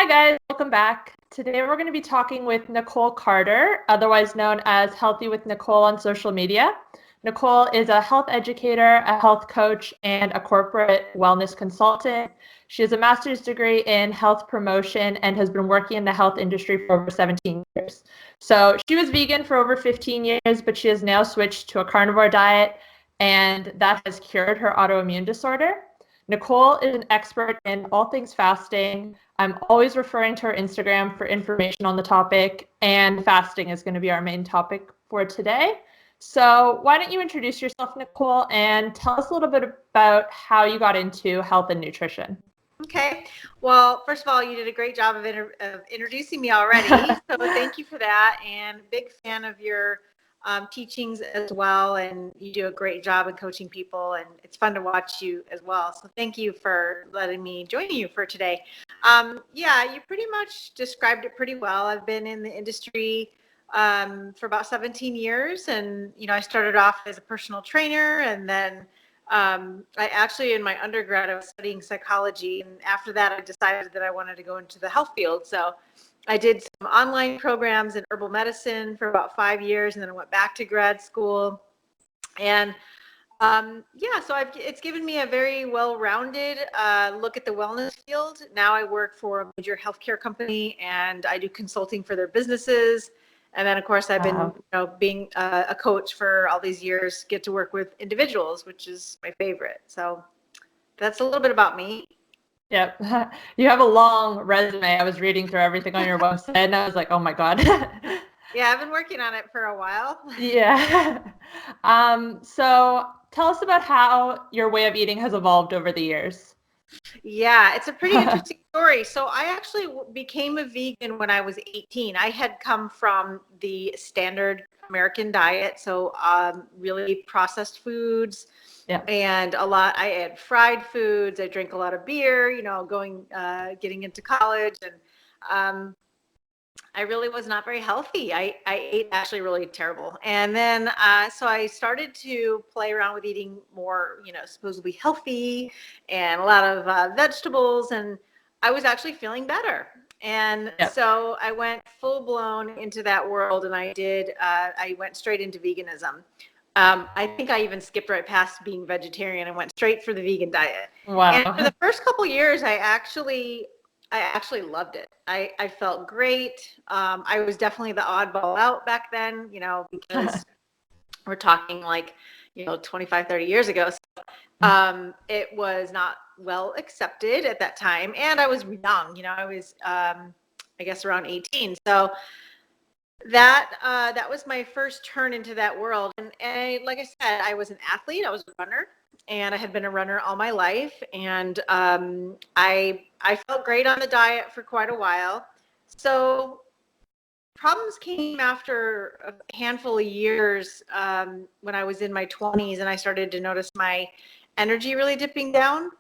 Hi guys, welcome back. Today we're going to be talking with Nicole Carter, otherwise known as Healthy with Nicole on social media. Nicole is a health educator, a health coach, and a corporate wellness consultant. She has a master's degree in health promotion and has been working in the health industry for over 17 years. So she was vegan for over 15 years, but she has now switched to a carnivore diet, and that has cured her autoimmune disorder. Nicole is an expert in all things fasting. I'm always referring to her Instagram for information on the topic, and fasting is going to be our main topic for today. So why don't you introduce yourself, Nicole, and tell us a little bit about how you got into health and nutrition. Okay. Well, first of all, you did a great job of introducing me already. So thank you for that. And big fan of your teachings as well. And you do a great job in coaching people. And it's fun to watch you as well. So thank you for letting me join you for today. Yeah, you pretty much described it pretty well. I've been in the industry for about 17 years. And, I started off as a personal trainer, and then I actually, in my undergrad, I was studying psychology. And after that, I decided that I wanted to go into the health field. So I did some online programs in herbal medicine for about 5 years, and then I went back to grad school. And so it's given me a very well-rounded look at the wellness field. Now I work for a major healthcare company, and I do consulting for their businesses. And then, of course, I've been, being a coach for all these years, get to work with individuals, which is my favorite. So that's a little bit about me. Yep. You have a long resume. I was reading through everything on your website, and I was like, oh my God. Yeah, I've been working on it for a while. Yeah. So tell us about how your way of eating has evolved over the years. Yeah, it's a pretty interesting story. So I actually became a vegan when I was 18. I had come from the standard American diet, so really processed foods, Yeah. and I had fried foods. I drank a lot of beer, getting into college, and I really was not very healthy. I ate actually really terrible. And then, so I started to play around with eating more, supposedly healthy and a lot of vegetables. And I was actually feeling better. And so I went full blown into that world, and I went straight into veganism. I think I even skipped right past being vegetarian and went straight for the vegan diet. Wow. And for the first couple years, I actually loved it. I felt great. I was definitely the oddball out back then, because we're talking like, 25, 30 years ago. So, it was not well accepted at that time. And I was young, I was, I guess around 18. So that was my first turn into that world. And like I said, I was an athlete. I was a runner, and I had been a runner all my life. And I felt great on the diet for quite a while. So problems came after a handful of years, when I was in my 20s, and I started to notice my energy really dipping down.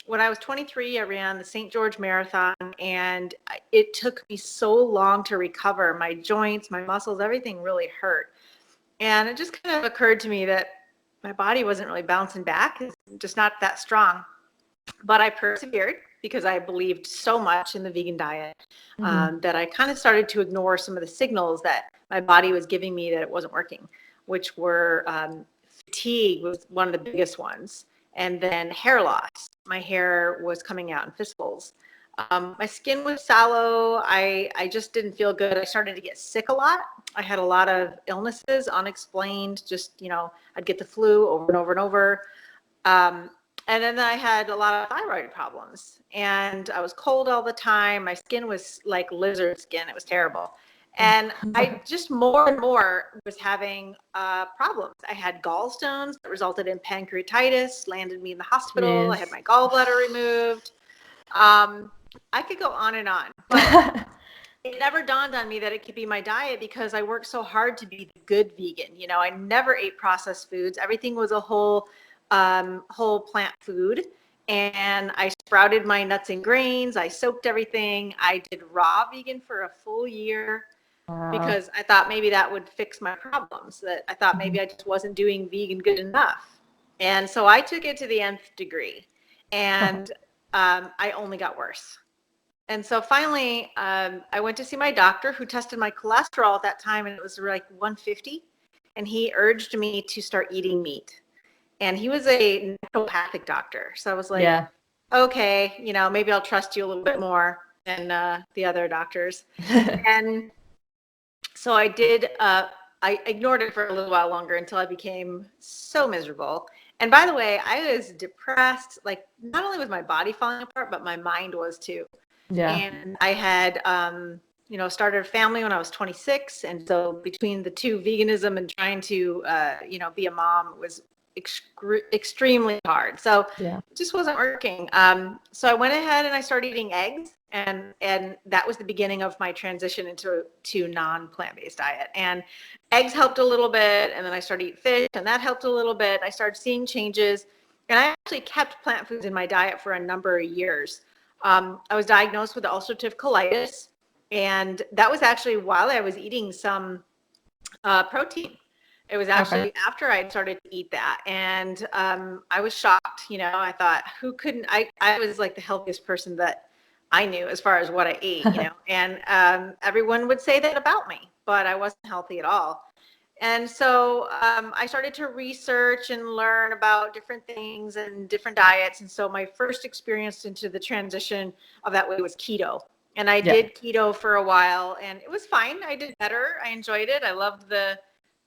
When I was 23, I ran the St. George Marathon, and it took me so long to recover. My joints, my muscles, everything really hurt. And it just kind of occurred to me that my body wasn't really bouncing back. It's just not that strong. But I persevered because I believed so much in the vegan diet, that I kind of started to ignore some of the signals that my body was giving me that it wasn't working, which were fatigue was one of the biggest ones. And then hair loss. My hair was coming out in fistfuls. My skin was sallow. I just didn't feel good. I started to get sick a lot. I had a lot of illnesses, unexplained. Just, I'd get the flu over and over and over. And then I had a lot of thyroid problems, and I was cold all the time. My skin was like lizard skin. It was terrible. And I just more and more was having problems. I had gallstones that resulted in pancreatitis, landed me in the hospital. I had my gallbladder removed. I could go on and on, but it never dawned on me that it could be my diet, because I worked so hard to be the good vegan. I never ate processed foods. Everything was a whole plant food. And I sprouted my nuts and grains. I soaked everything. I did raw vegan for a full year. Wow. Because I thought maybe that would fix my problems. That I thought maybe I just wasn't doing vegan good enough. And so I took it to the nth degree, and I only got worse. And so finally, I went to see my doctor who tested my cholesterol at that time, and it was like 150. And he urged me to start eating meat. And he was a naturopathic doctor. So I was like, Yeah. okay, maybe I'll trust you a little bit more than the other doctors. And so I did, I ignored it for a little while longer until I became so miserable. And by the way, I was depressed, like not only was my body falling apart, but my mind was too. Yeah. And I had, started a family when I was 26. And so between the two, veganism and trying to, be a mom, it was extremely hard. So Yeah. it just wasn't working. So I went ahead and I started eating eggs. And that was the beginning of my transition into non-plant-based diet. And eggs helped a little bit. And then I started eating fish, and that helped a little bit. I started seeing changes. And I actually kept plant foods in my diet for a number of years. I was diagnosed with ulcerative colitis, and that was actually while I was eating some protein. It was actually after I'd started to eat that, and I was shocked. I thought, who couldn't? I was like the healthiest person that I knew as far as what I ate, and everyone would say that about me, but I wasn't healthy at all. And so I started to research and learn about different things and different diets. And so my first experience into the transition of that way was keto. And I did keto for a while, and it was fine. I did better. I enjoyed it. I loved the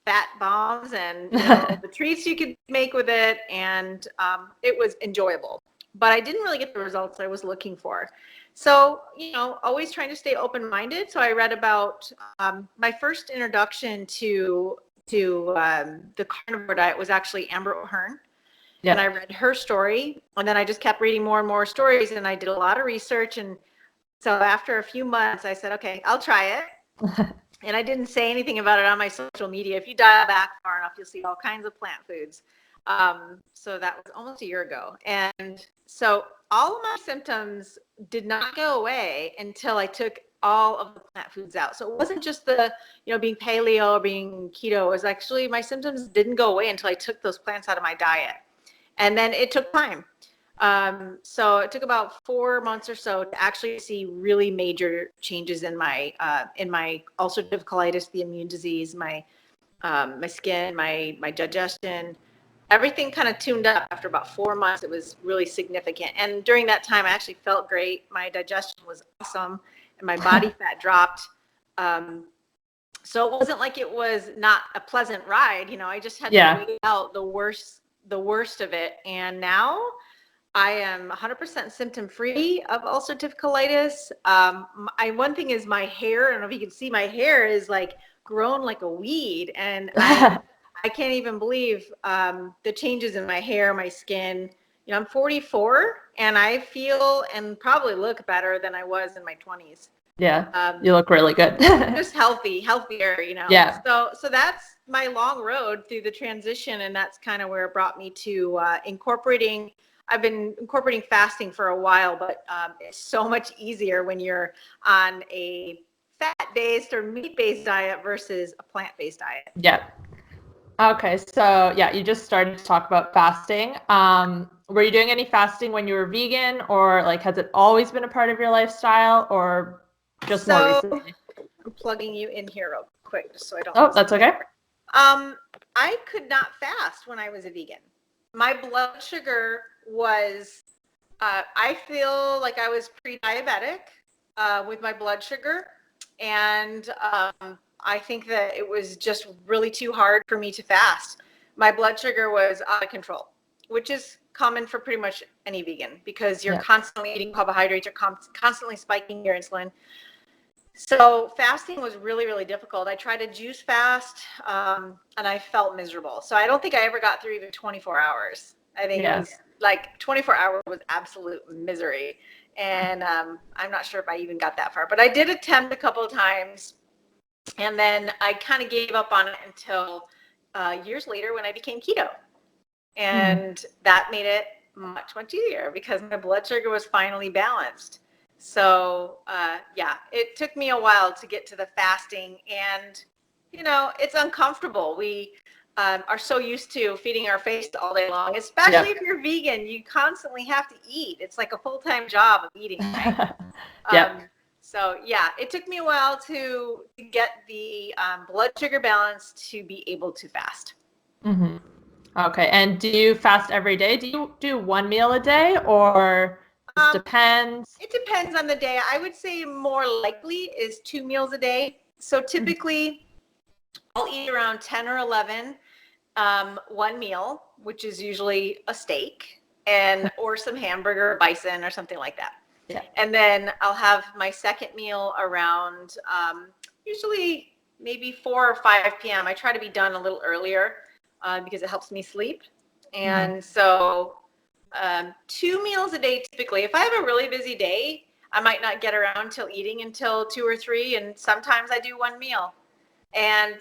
fat bombs and the treats you could make with it. And it was enjoyable. But I didn't really get the results I was looking for. So, always trying to stay open-minded. So I read about my first introduction to the carnivore diet was actually Amber O'Hearn. Yeah. And I read her story, and then I just kept reading more and more stories, and I did a lot of research. And so after a few months, I said, okay, I'll try it. And I didn't say anything about it on my social media. If you dial back far enough, you'll see all kinds of plant foods. So that was almost a year ago. And so all of my symptoms did not go away until I took all of the plant foods out. So it wasn't just the, being paleo or being keto. It was actually my symptoms didn't go away until I took those plants out of my diet. And then it took time. So it took about 4 months or so to actually see really major changes in my ulcerative colitis, the immune disease, my skin, my digestion. Everything kind of tuned up after about 4 months. It was really significant. And during that time, I actually felt great. My digestion was awesome, and my body fat dropped. So it wasn't like it was not a pleasant ride. I just had to wait out the worst of it. And now I am 100% symptom-free of ulcerative colitis. One thing is my hair. I don't know if you can see, my hair is like grown like a weed, and I can't even believe the changes in my hair, my skin. I'm 44, and I feel and probably look better than I was in my 20s. Yeah, you look really good. Just healthier, Yeah. So that's my long road through the transition, and that's kind of where it brought me to incorporating. I've been incorporating fasting for a while, but it's so much easier when you're on a fat-based or meat-based diet versus a plant-based diet. Yeah. Okay, so you just started to talk about fasting. Were you doing any fasting when you were vegan, or like has it always been a part of your lifestyle, or just more recently? I'm plugging you in here real quick just so I don't. Oh, that's okay. I could not fast when I was a vegan. My blood sugar was, I feel like I was pre-diabetic with my blood sugar, and I think that it was just really too hard for me to fast. My blood sugar was out of control, which is common for pretty much any vegan because you're constantly eating carbohydrates, you're constantly spiking your insulin. So fasting was really, really difficult. I tried to juice fast, and I felt miserable. So I don't think I ever got through even 24 hours. I think it was like 24 hours was absolute misery. And I'm not sure if I even got that far, but I did attempt a couple of times. And then I kind of gave up on it until years later when I became keto. And that made it much, much easier because my blood sugar was finally balanced. So, it took me a while to get to the fasting, and, it's uncomfortable. are so used to feeding our face all day long, especially if you're vegan. You constantly have to eat. It's like a full-time job of eating, right? So yeah, it took me a while to get the blood sugar balance to be able to fast. Mm-hmm. Okay. And do you fast every day? Do you do one meal a day, or it depends? It depends on the day. I would say more likely is 2 meals a day. So typically I'll eat around 10 or 11, one meal, which is usually a steak or some hamburger, bison or something like that. Yeah. And then I'll have my second meal around usually maybe 4 or 5 p.m. I try to be done a little earlier because it helps me sleep. And so 2 meals a day typically. If I have a really busy day, I might not get around till eating until 2 or 3, and sometimes I do one meal. And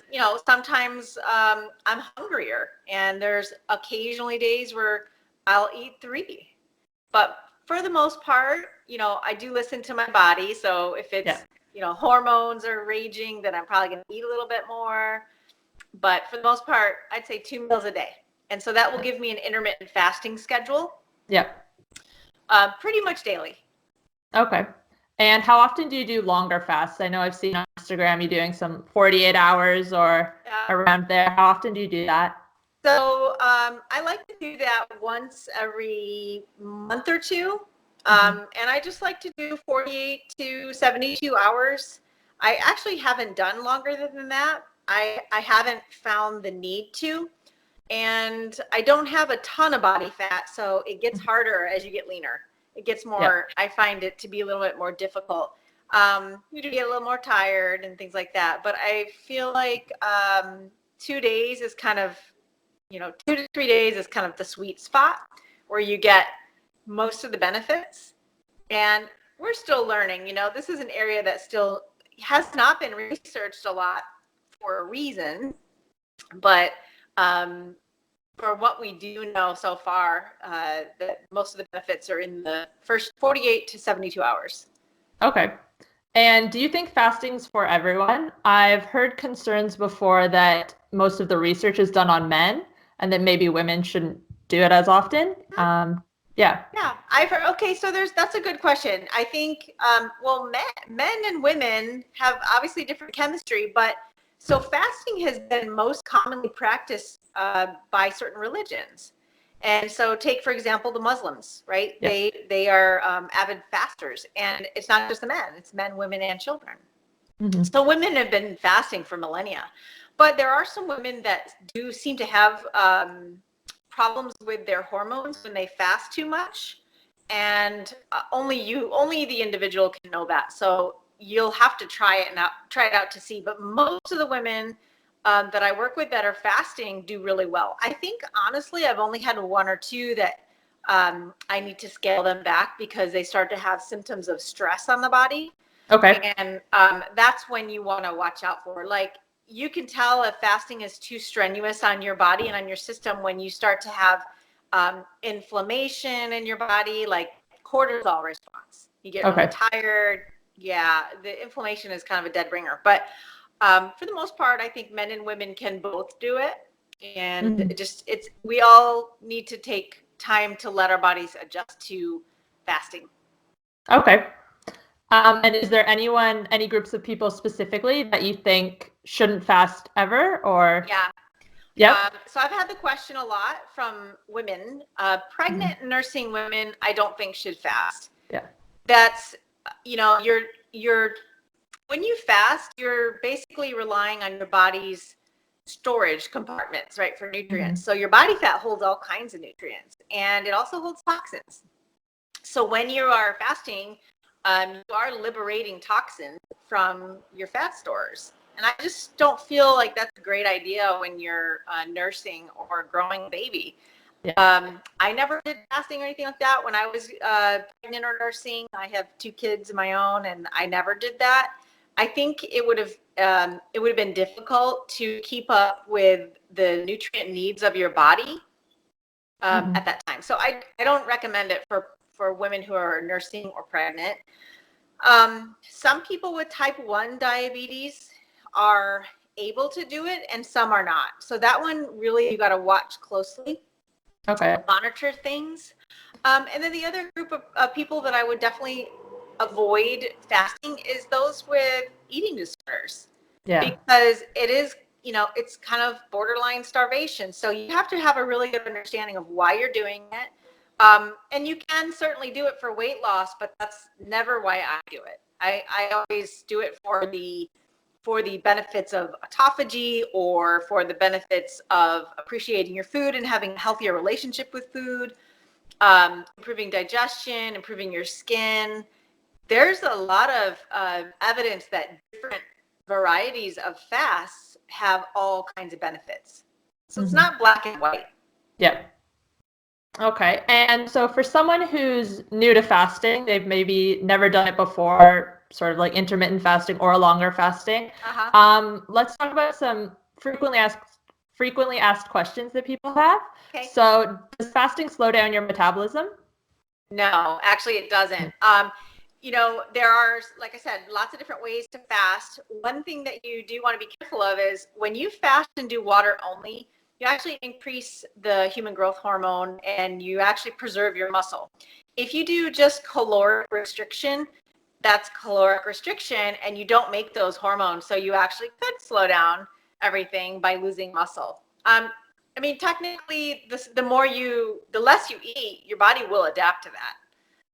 sometimes I'm hungrier, and there's occasionally days where I'll eat 3. But for the most part, I do listen to my body. So if it's hormones are raging, then I'm probably going to eat a little bit more. But for the most part, I'd say 2 meals a day. And so that will give me an intermittent fasting schedule. Yeah. Pretty much daily. Okay. And how often do you do longer fasts? I know I've seen on Instagram you doing some 48 hours or around there. How often do you do that? So I like to do that once every month or two. And I just like to do 48 to 72 hours. I actually haven't done longer than that. I haven't found the need to. And I don't have a ton of body fat, so it gets harder as you get leaner. It gets more, I find it to be a little bit more difficult. You do get a little more tired and things like that. But I feel like 2 days is kind of, 2 to 3 days is kind of the sweet spot where you get most of the benefits. And we're still learning. This is an area that still has not been researched a lot for a reason. But for what we do know so far, that most of the benefits are in the first 48 to 72 hours. Okay. And do you think fasting's for everyone? I've heard concerns before that most of the research is done on men and that maybe women shouldn't do it as often. Yeah. I've heard, okay, so that's a good question. I think, men and women have obviously different chemistry, but so fasting has been most commonly practiced by certain religions. And so take, for example, the Muslims, right? Yeah. They are avid fasters, and it's not just the men, it's men, women, and children. So women have been fasting for millennia, but there are some women that do seem to have problems with their hormones when they fast too much. And only the individual can know that. So you'll have to try it out to see. But most of the women that I work with that are fasting do really well. I think, honestly, I've only had 1 or 2 that I need to scale them back because they start to have symptoms of stress on the body. Okay. And that's when you want to watch out for. Like, you can tell if fasting is too strenuous on your body and on your system when you start to have inflammation in your body, like cortisol response. You get really tired. Yeah, the inflammation is kind of a dead ringer. But for the most part, I think men and women can both do it. And we all need to take time to let our bodies adjust to fasting. Okay. And is there any groups of people specifically that you think shouldn't fast ever, or? Yeah. So I've had the question a lot from women. Pregnant nursing women, I don't think should fast. Yeah. That's, you're when you fast, you're basically relying on your body's storage compartments, right, for nutrients. So your body fat holds all kinds of nutrients, and it also holds toxins. So when you are fasting, you are liberating toxins from your fat stores. And I just don't feel like that's a great idea when you're nursing or growing a baby. Yeah. I never did fasting or anything like that when I was pregnant or nursing. I have 2 kids of my own, and I never did that. I think it would have been difficult to keep up with the nutrient needs of your body at that time. So I don't recommend it for women who are nursing or pregnant. Some people with type 1 diabetes are able to do it and some are not. So that one really you got to watch closely. Okay. Monitor things. And then the other group of people that I would definitely avoid fasting is those with eating disorders. Yeah. Because it is, it's kind of borderline starvation. So you have to have a really good understanding of why you're doing it. And you can certainly do it for weight loss, but that's never why I do it. I always do it for the benefits of autophagy or for the benefits of appreciating your food and having a healthier relationship with food, improving digestion, improving your skin. There's a lot of evidence that different varieties of fasts have all kinds of benefits. So it's not black and white. Yeah. Okay. And so for someone who's new to fasting, they've maybe never done it before, sort of like intermittent fasting or longer fasting. Let's talk about some frequently asked questions that people have. Okay. So does fasting slow down your metabolism? No, actually it doesn't. There are, like I said, lots of different ways to fast. One thing that you do want to be careful of is when you fast and do water only, you actually increase the human growth hormone and you actually preserve your muscle. If you do just caloric restriction, that's caloric restriction and you don't make those hormones. So you actually could slow down everything by losing muscle. Technically, the less you eat, your body will adapt to that.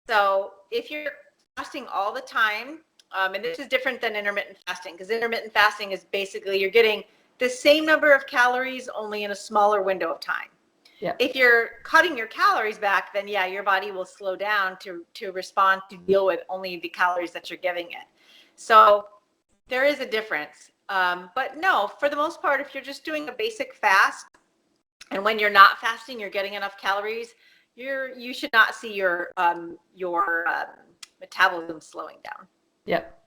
So if you're fasting all the time, and this is different than intermittent fasting, because intermittent fasting is basically you're getting the same number of calories only in a smaller window of time. Yeah. If you're cutting your calories back, then yeah, your body will slow down to respond to deal with only the calories that you're giving it. So there is a difference. But no, for the most part, if you're just doing a basic fast, and when you're not fasting, you're getting enough calories, you should not see your metabolism slowing down. Yep.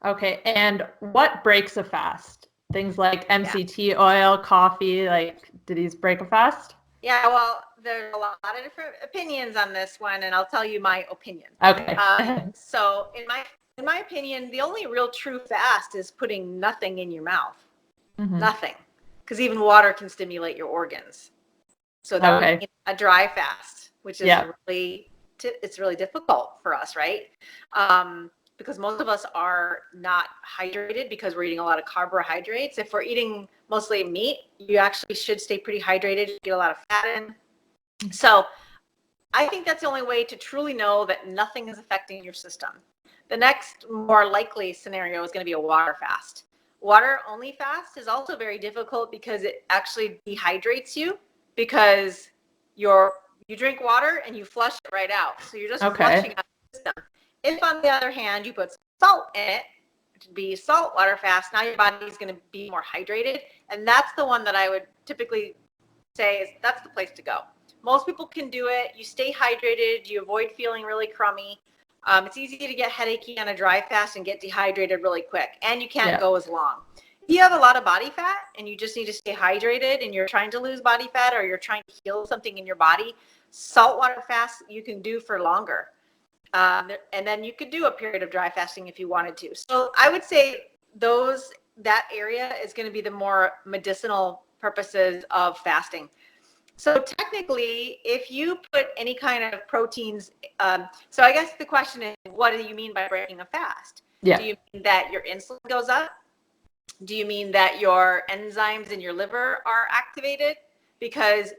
Okay. And what breaks a fast? Things like MCT oil, coffee, like do these break a fast? Yeah, well, there's a lot of different opinions on this one, and I'll tell you my opinion. Okay. So in my opinion, the only real true fast is putting nothing in your mouth. Nothing. Because even water can stimulate your organs. So that would be a dry fast, which is it's really difficult for us, right? Because most of us are not hydrated because we're eating a lot of carbohydrates. If we're eating mostly meat, you actually should stay pretty hydrated, get a lot of fat in. So I think that's the only way to truly know that nothing is affecting your system. The next more likely scenario is going to be a water fast. Water only fast is also very difficult because it actually dehydrates you, because you drink water and you flush it right out. So you're just flushing out the system. If, on the other hand, you put salt in it, to be saltwater fast, now your body is going to be more hydrated. And that's the one that I would typically say is that's the place to go. Most people can do it. You stay hydrated. You avoid feeling really crummy. It's easy to get headachy on a dry fast and get dehydrated really quick. And you can't go as long. If you have a lot of body fat and you just need to stay hydrated and you're trying to lose body fat or you're trying to heal something in your body, saltwater fast you can do for longer. And then you could do a period of dry fasting if you wanted to. So I would say that area is going to be the more medicinal purposes of fasting. So technically, if you put any kind of proteins, so I guess the question is, what do you mean by breaking a fast? Yeah. Do you mean that your insulin goes up? Do you mean that your enzymes in your liver are activated? Because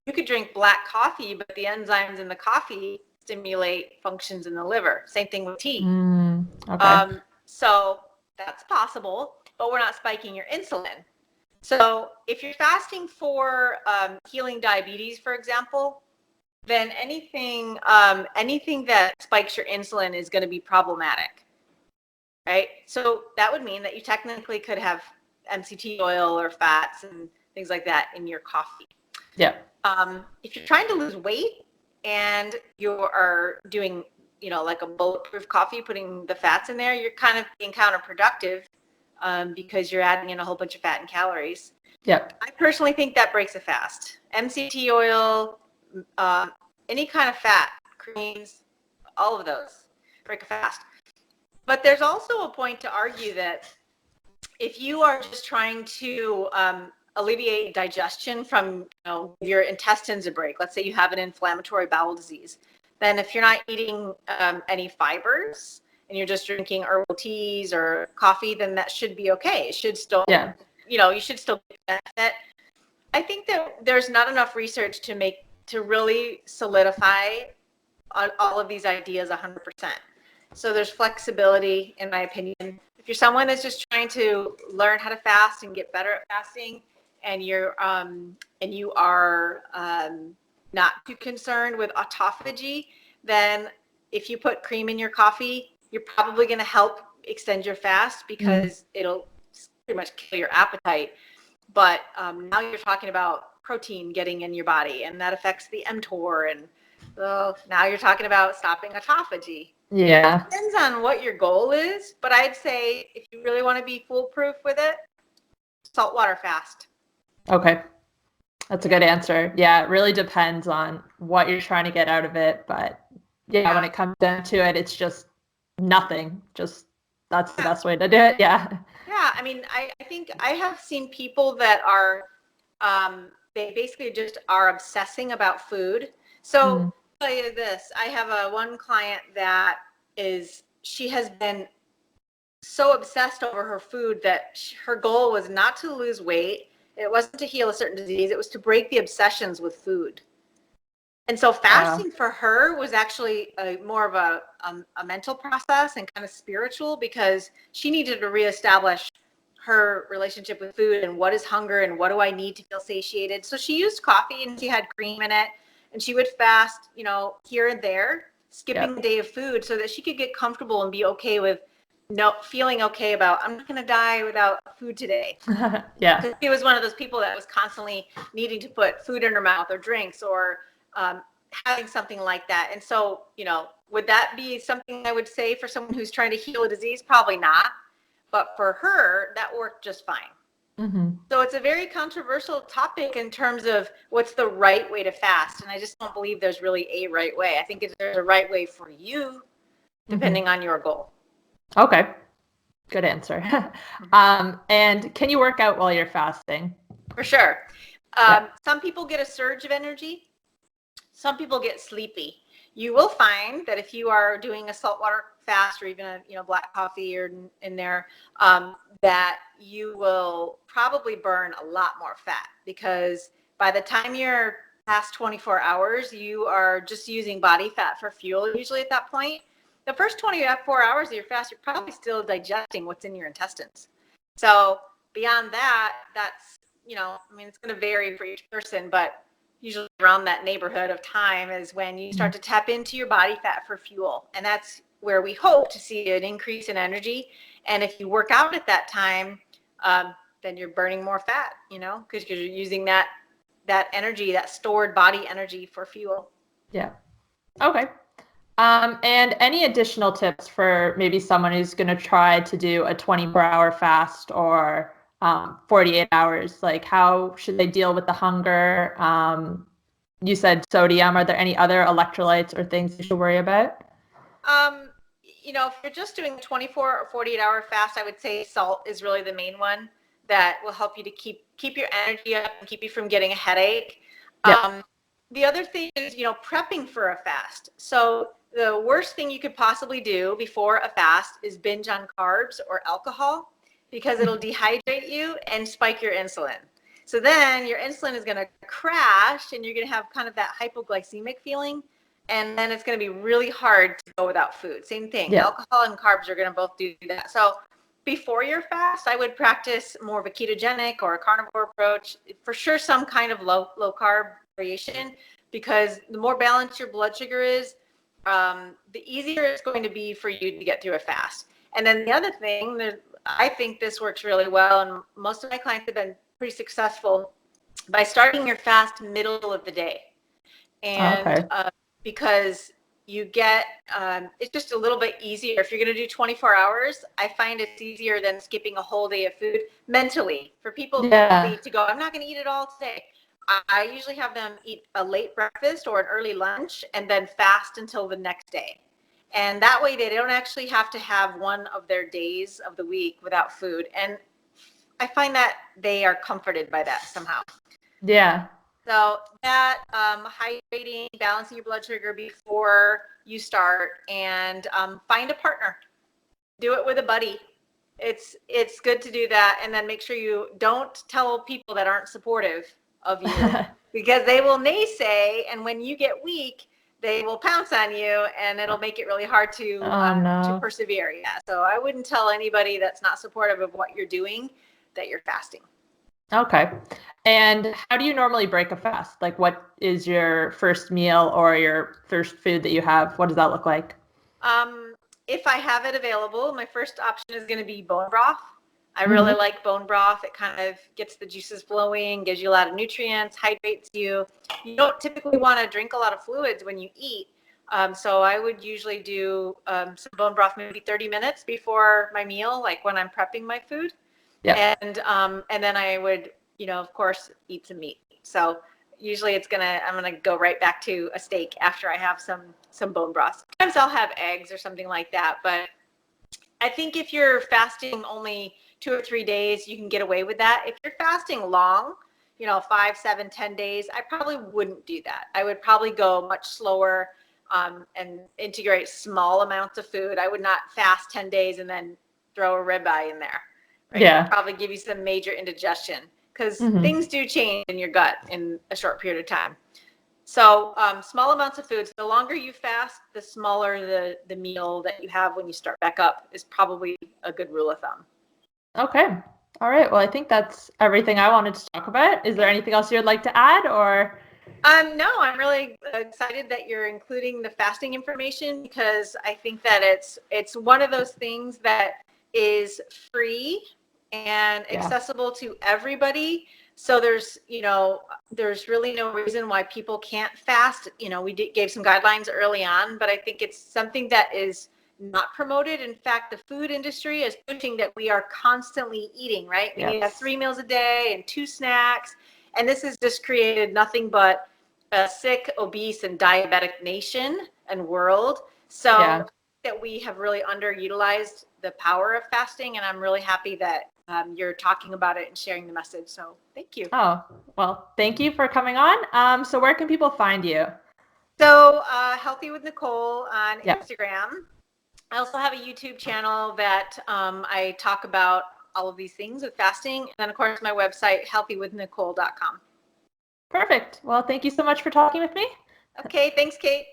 you could drink black coffee, but the enzymes in the coffee stimulate functions in the liver. Same thing with tea. So that's possible, but we're not spiking your insulin. So if you're fasting for healing diabetes, for example, then anything that spikes your insulin is going to be problematic, right? So that would mean that you technically could have MCT oil or fats and things like that in your coffee. Yeah. If you're trying to lose weight and you are doing, like a bulletproof coffee, putting the fats in there, you're kind of being counterproductive because you're adding in a whole bunch of fat and calories. Yep. I personally think that breaks a fast. MCT oil, any kind of fat, creams, all of those break a fast. But there's also a point to argue that if you are just trying to alleviate digestion from, your intestines a break, let's say you have an inflammatory bowel disease, then if you're not eating any fibers and you're just drinking herbal teas or coffee, then that should be okay. It should still, you should still benefit. I think that there's not enough research to really solidify all of these ideas 100%. So there's flexibility, in my opinion. If you're someone that's just trying to learn how to fast and get better at fasting, and you are not too concerned with autophagy, then if you put cream in your coffee, you're probably going to help extend your fast because it'll pretty much kill your appetite. But now you're talking about protein getting in your body, and that affects the mTOR, and now you're talking about stopping autophagy. Yeah. It depends on what your goal is, but I'd say if you really want to be foolproof with it, saltwater fast. Okay. That's a good answer. Yeah, it really depends on what you're trying to get out of it. But yeah, when it comes down to it, it's just nothing. Just that's the best way to do it. Yeah. Yeah. I mean, I think I have seen people that are, they basically just are obsessing about food. So I'll tell you this, I have one client that she has been so obsessed over her food that her goal was not to lose weight. It wasn't to heal a certain disease. It was to break the obsessions with food. And so fasting for her was actually more of a mental process and kind of spiritual, because she needed to reestablish her relationship with food and what is hunger and what do I need to feel satiated. So she used coffee and she had cream in it, and she would fast, here and there, skipping a day of food so that she could get comfortable and be okay with feeling okay about, I'm not going to die without food today. Yeah. Because she was one of those people that was constantly needing to put food in her mouth or drinks or having something like that. And so, would that be something I would say for someone who's trying to heal a disease? Probably not. But for her, that worked just fine. So it's a very controversial topic in terms of what's the right way to fast. And I just don't believe there's really a right way. I think there's a right way for you, depending on your goal. Okay. Good answer. And can you work out while you're fasting? For sure. Some people get a surge of energy. Some people get sleepy. You will find that if you are doing a saltwater fast or even a black coffee or in there, that you will probably burn a lot more fat, because by the time you're past 24 hours, you are just using body fat for fuel usually at that point. The first 24 hours of your fast, you're probably still digesting what's in your intestines. So beyond that, that's, it's going to vary for each person, but usually around that neighborhood of time is when you start to tap into your body fat for fuel. And that's where we hope to see an increase in energy. And if you work out at that time, then you're burning more fat, because you're using that energy, that stored body energy for fuel. Yeah. Okay. And any additional tips for maybe someone who's going to try to do a 24-hour fast or 48 hours? Like, how should they deal with the hunger? You said sodium. Are there any other electrolytes or things you should worry about? If you're just doing a 24 or 48-hour fast, I would say salt is really the main one that will help you to keep your energy up and keep you from getting a headache. Yep. The other thing is, prepping for a fast. So the worst thing you could possibly do before a fast is binge on carbs or alcohol, because it'll dehydrate you and spike your insulin. So then your insulin is going to crash and you're going to have kind of that hypoglycemic feeling. And then it's going to be really hard to go without food. Same thing. Yeah. Alcohol and carbs are going to both do that. So before your fast, I would practice more of a ketogenic or a carnivore approach. For sure, some kind of low carb variation, because the more balanced your blood sugar is, the easier it's going to be for you to get through a fast. And then the other thing that I think this works really well, and most of my clients have been pretty successful, by starting your fast middle of the day. And because you get, it's just a little bit easier. If you're going to do 24 hours, I find it's easier than skipping a whole day of food mentally. For people to go, I'm not going to eat it all today. I usually have them eat a late breakfast or an early lunch and then fast until the next day. And that way they don't actually have to have one of their days of the week without food. And I find that they are comforted by that somehow. Yeah. So that hydrating, balancing your blood sugar before you start, and find a partner. Do it with a buddy. It's good to do that, and then make sure you don't tell people that aren't supportive of you because they will naysay, and when you get weak, they will pounce on you, and it'll make it really hard to no. persevere. Yeah. So I wouldn't tell anybody that's not supportive of what you're doing that you're fasting. Okay. And how do you normally break a fast? Like, what is your first meal or your first food that you have? What does that look like? If I have it available, my first option is going to be bone broth. I really like bone broth. It kind of gets the juices flowing, gives you a lot of nutrients, hydrates you. You don't typically want to drink a lot of fluids when you eat. So I would usually do some bone broth maybe 30 minutes before my meal, like when I'm prepping my food. Yeah. And then I would, of course, eat some meat. So usually I'm gonna go right back to a steak after I have some bone broth. Sometimes I'll have eggs or something like that, but I think if you're fasting only 2 or 3 days, you can get away with that. If you're fasting long, 5, 7, 10 days, I probably wouldn't do that. I would probably go much slower and integrate small amounts of food. I would not fast 10 days and then throw a ribeye in there. Right? Yeah. It'll probably give you some major indigestion because things do change in your gut in a short period of time. So small amounts of foods. The longer you fast, the smaller the meal that you have when you start back up is probably a good rule of thumb. Okay. All right. Well, I think that's everything I wanted to talk about. Is there anything else you'd like to add, or? No, I'm really excited that you're including the fasting information because I think that it's one of those things that is free and accessible to everybody. So there's really no reason why people can't fast. We gave some guidelines early on, but I think it's something that is not promoted. In fact, the food industry is pushing that we are constantly eating, right? We need to have 3 meals a day and 2 snacks. And this has just created nothing but a sick, obese, and diabetic nation and world. So that we have really underutilized the power of fasting. And I'm really happy that you're talking about it and sharing the message. So thank you. Oh, well, thank you for coming on. So where can people find you? So Healthy with Nicole on Yep. Instagram. I also have a YouTube channel that I talk about all of these things with fasting. And then, of course, my website, healthywithnicole.com. Perfect. Well, thank you so much for talking with me. Okay, thanks, Kate.